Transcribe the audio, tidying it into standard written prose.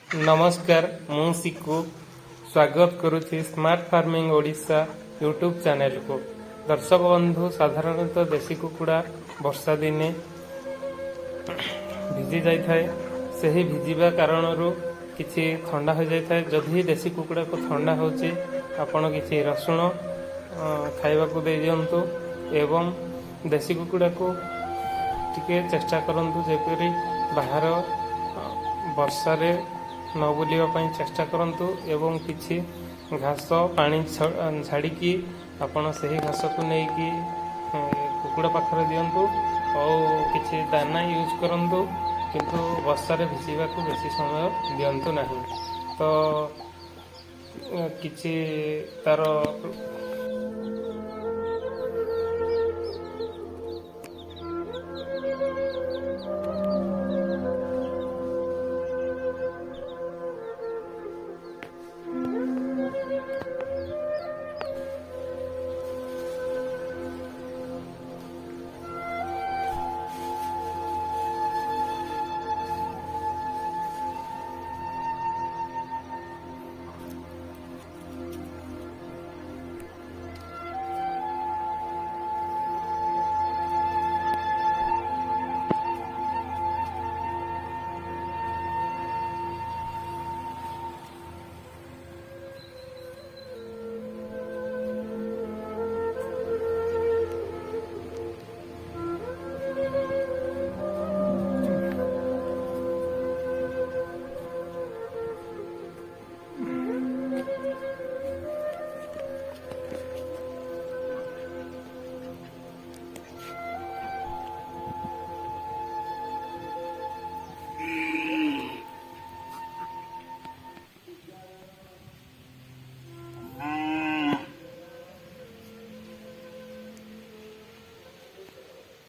नमस्कार मु सिकु स्वागत करुछि smart farming Odisha YouTube channel को। दर्शक बंधु साधारणतः देशी कुकुड़ा वर्षा दिने भिजी जाई थाए। सही भिजिबा कारणरू किछि ठंडा हो जाई थाए। जदि देशी कुकुड़ा को ठंडा होछि आपण किछि रसुण खाइबा को दे दियंतु एवं देशी कुकुड़ा को टिके चेष्टा करंतु जेपरि बाहर वर्षा रे न बुलिबा पई चेष्टा करंतु एवं किछि घास पानी छाड़िकी आपण सही घास को नेकी कुकुड़ा पाखरे दियंतु और किछि दाना यूज करंतु किंतु वर्षा रे भिजिबा को बेसी समय दियंतु नाही। तो किछि तार